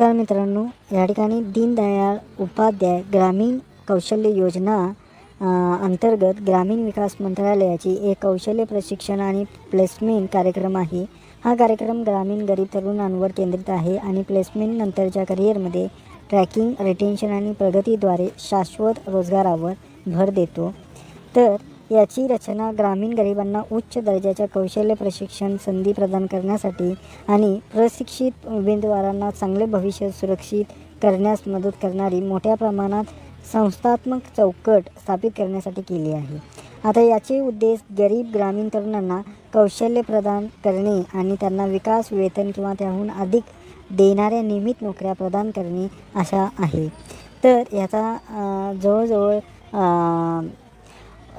तर मित्रांनो, या ठिकाणी दीनदयाळ उपाध्याय ग्रामीण कौशल्य योजना अंतर्गत ग्रामीण विकास मंत्रालयाची एक कौशल्य प्रशिक्षण आणि प्लेसमेंट कार्यक्रम आहे. हा कार्यक्रम ग्रामीण गरीब तरुणांवर केंद्रित आहे आणि प्लेसमेंट नंतरच्या करिअरमध्ये ट्रॅकिंग, रिटेन्शन आणि प्रगतीद्वारे शाश्वत रोजगारावर भर देतो. तर याची रचना ग्रामीण गरिबांना उच्च दर्जाच्या कौशल्य प्रशिक्षण संधी प्रदान करण्यासाठी आणि प्रशिक्षित उमेदवारांना चांगले भविष्य सुरक्षित करण्यास मदत करणारी मोठ्या प्रमाणात संस्थात्मक चौकट स्थापित करण्यासाठी केली आहे. आता याचे उद्देश गरीब ग्रामीण तरुणांना कौशल्य प्रदान करणे आणि त्यांना विकास, वेतन किंवा त्याहून अधिक देणाऱ्या नियमित नोकऱ्या प्रदान करणे अशा आहे. तर याचा जवळजवळ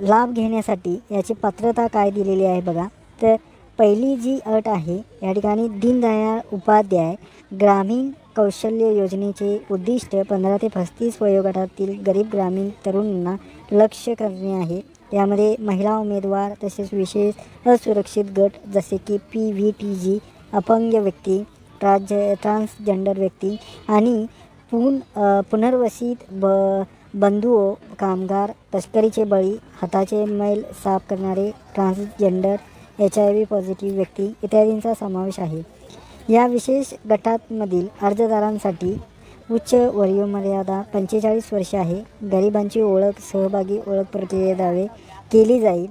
लाभ घेण्यासाठी याची पात्रता काय दिलेली आहे बघा. तर पहिली जी अट आहे, या ठिकाणी दीनदयाळ उपाध्याय ग्रामीण कौशल्य योजनेचे उद्दिष्ट 15 ते 35 वयोगटातील गरीब ग्रामीण तरुणांना लक्ष्य करणे आहे. यामध्ये महिला उमेदवार तसेच विशेष असुरक्षित गट जसे की PVTG, अपंग व्यक्ती, ट्रान्सजेंडर व्यक्ती आणि पुनर्वसित बंधू, कामगार, तस्करीचे बळी, हाताचे मैल साफ करणारे, ट्रान्सजेंडर, HIV पॉझिटिव्ह व्यक्ती इत्यादींचा समावेश आहे. या विशेष गटांमधील अर्जदारांसाठी उच्च वयोमर्यादा 45 वर्षे आहे. गरिबांची ओळख, सहभागी ओळख प्रक्रियेद्वारे केली जाईल.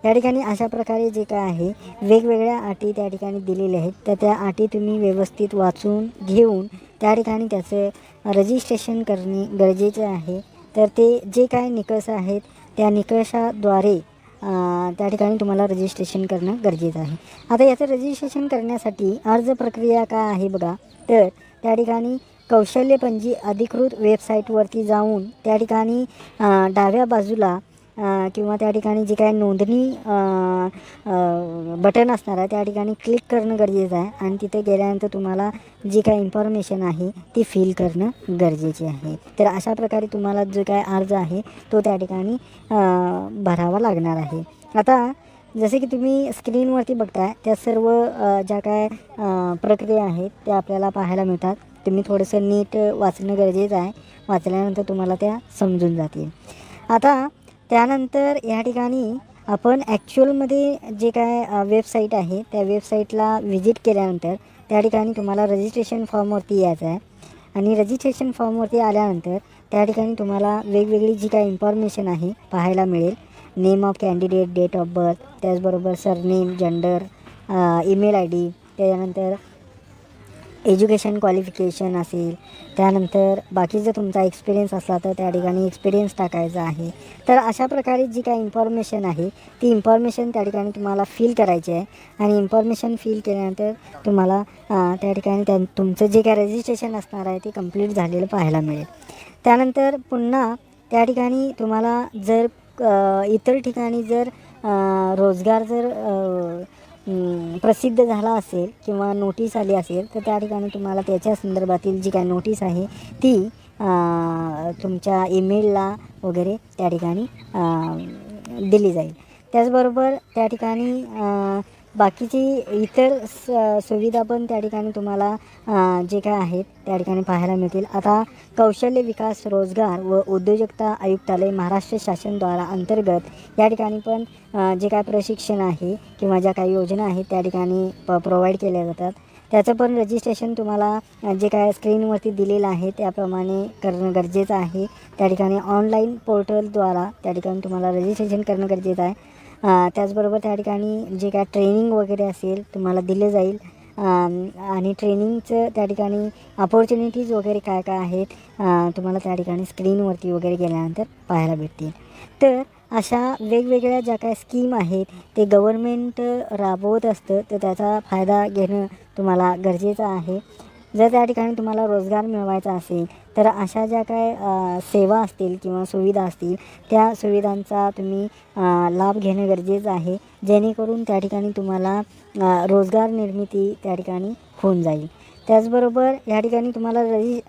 या ठिकाणी अशा प्रकारे जे काय आहे, वेगवेगळ्या अटी त्या ठिकाणी दिलेल्या आहेत. तर त्या अटी तुम्ही व्यवस्थित वाचून घेऊन त्या ठिकाणी त्याचं रजिस्ट्रेशन करणे गरजेचे आहे. तर ते जे काय निकष आहेत त्या निकषाद्वारे त्या ठिकाणी तुम्हाला रजिस्ट्रेशन करणं गरजेचं आहे. आता याचं रजिस्ट्रेशन करण्यासाठी अर्ज प्रक्रिया काय आहे बघा. तर त्या ठिकाणी कौशल्यपंजी अधिकृत वेबसाईटवरती जाऊन त्या ठिकाणी डाव्या बाजूला किंवा त्या ठिकाणी जे काय नोंदणी बटन असणार आहे त्या ठिकाणी क्लिक करणं गरजेचं आहे आणि तिथे गेल्यानंतर तुम्हाला जी काय इन्फॉर्मेशन आहे ती फिल करणं गरजेचे आहे. तर अशा प्रकारे तुम्हाला जो काय अर्ज आहे तो त्या ठिकाणी भरावा लागणार आहे. आता जसे की तुम्ही स्क्रीनवरती बघताय त्या सर्व ज्या काय प्रक्रिया आहेत त्या आपल्याला पाहायला मिळतात. तुम्ही थोडंसं नीट वाचणं गरजेचं आहे. वाचल्यानंतर तुम्हाला त्या समजून जातील. आता त्यानंतर या ठिकाणी आपण ॲक्च्युअलमध्ये जे काय वेबसाईट आहे त्या वेबसाईटला व्हिजिट केल्यानंतर त्या ठिकाणी तुम्हाला रजिस्ट्रेशन फॉर्मवरती यायचं आहे आणि रजिस्ट्रेशन फॉर्मवरती आल्यानंतर त्या ठिकाणी तुम्हाला वेगवेगळी जी काय इन्फॉर्मेशन आहे पाहायला मिळेल. Name of candidate, date of birth, त्याचबरोबर सरनेम, जेंडर, ईमेल ID, त्याच्यानंतर एज्युकेशन क्वालिफिकेशन असेल, त्यानंतर बाकीचा तुमचा एक्सपिरियन्स असला तर त्या ठिकाणी एक्सपिरियन्स टाकायचा आहे. तर अशा प्रकारे जी काही इन्फॉर्मेशन आहे ती इन्फॉर्मेशन त्या ठिकाणी तुम्हाला फिल करायची आहे आणि इन्फॉर्मेशन फिल केल्यानंतर तुम्हाला त्या ठिकाणी तुमचं जे काय रजिस्ट्रेशन असणार आहे ते कंप्लीट झालेलं पाहायला मिळेल. त्यानंतर पुन्हा त्या ठिकाणी तुम्हाला जर इतर ठिकाणी जर रोजगार जर प्रसिद्ध झाला असेल किंवा नोटीस आली असेल तर त्या ठिकाणी तुम्हाला त्याच्या संदर्भातील जी काय नोटीस आहे ती तुमच्या ईमेलला वगैरे त्या ठिकाणी दिली जाईल. त्याचबरोबर त्या ठिकाणी बाकीची इतर सुविधा पण त्या ठिकाणी तुम्हाला जे काय आहेत त्या ठिकाणी पाहायला मिळतील. आता कौशल्य विकास, रोजगार व उद्योजकता आयुक्तालय महाराष्ट्र शासनद्वारा अंतर्गत या ठिकाणी पण जे काय प्रशिक्षण आहे किंवा ज्या काही योजना आहेत त्या ठिकाणी प्रोव्हाइड केल्या जातात. त्याचं पण रजिस्ट्रेशन तुम्हाला जे काय स्क्रीनवरती दिलेलं आहे त्याप्रमाणे करणं गरजेचं आहे. त्या ठिकाणी ऑनलाईन पोर्टलद्वारा त्या ठिकाणी तुम्हाला रजिस्ट्रेशन करणं गरजेचं आहे. त्याचबरोबर त्या ठिकाणी जे काय ट्रेनिंग वगैरे असेल तुम्हाला दिलं जाईल आणि ट्रेनिंगचं त्या ठिकाणी अपॉर्च्युनिटीज वगैरे काय काय आहेत तुम्हाला त्या ठिकाणी स्क्रीनवरती वगैरे गेल्यानंतर पाहायला भेटतील. तर अशा वेगवेगळ्या ज्या काय स्कीम आहेत ते गव्हर्मेंट राबवत असतं तर त्याचा फायदा घेणं तुम्हाला गरजेचं आहे. जर त्या ठिकाणी तुम्हाला रोजगार मिळवायचा असेल तर अशा ज्या काय सेवा असतील किंवा सुविधा असतील त्या सुविधांचा तुम्ही लाभ घेणं गरजेचं आहे जेणेकरून त्या ठिकाणी तुम्हाला रोजगार निर्मिती त्या ठिकाणी होऊन जाईल. त्याचबरोबर या ठिकाणी तुम्हाला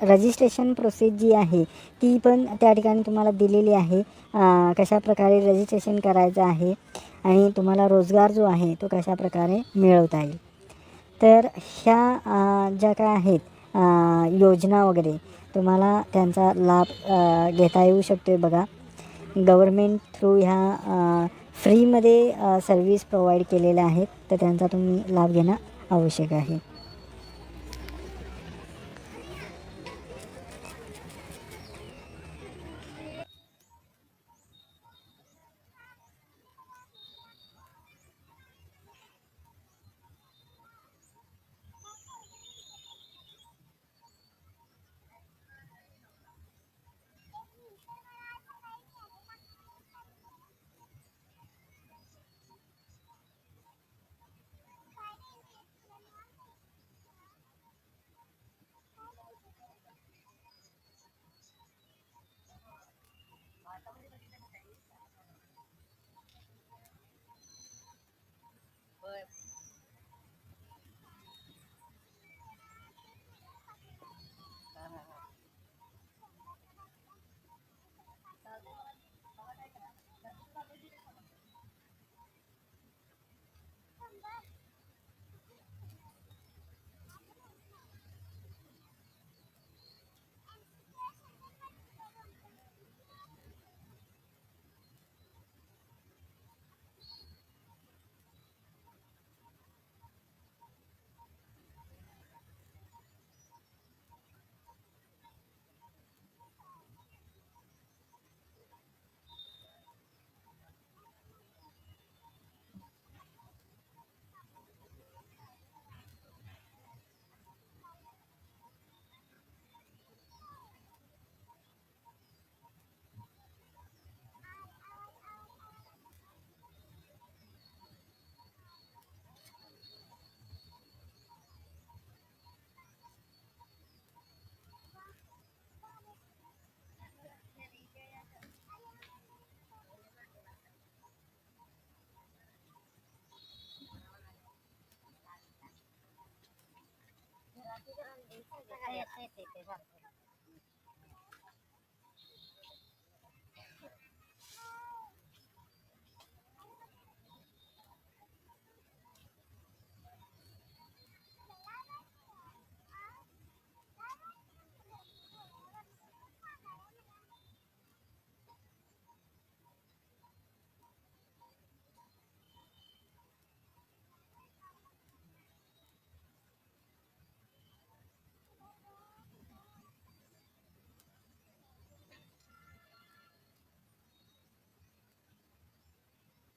रजिस्ट्रेशन प्रोसेस जी आहे ती पण त्या ठिकाणी तुम्हाला दिलेली आहे. कशाप्रकारे रजिस्ट्रेशन करायचं आहे आणि तुम्हाला रोजगार जो आहे तो कशाप्रकारे मिळवता येईल. तर ह्या ज्या काय आहेत योजना वगैरे तुम्हाला त्यांचा लाभ घेता येऊ शकतो आहे बघा. गव्हर्मेंट थ्रू ह्या फ्रीमध्ये सर्विस प्रोव्हाइड केलेल्या आहेत, तर त्यांचा तुम्ही लाभ घेणं आवश्यक आहे.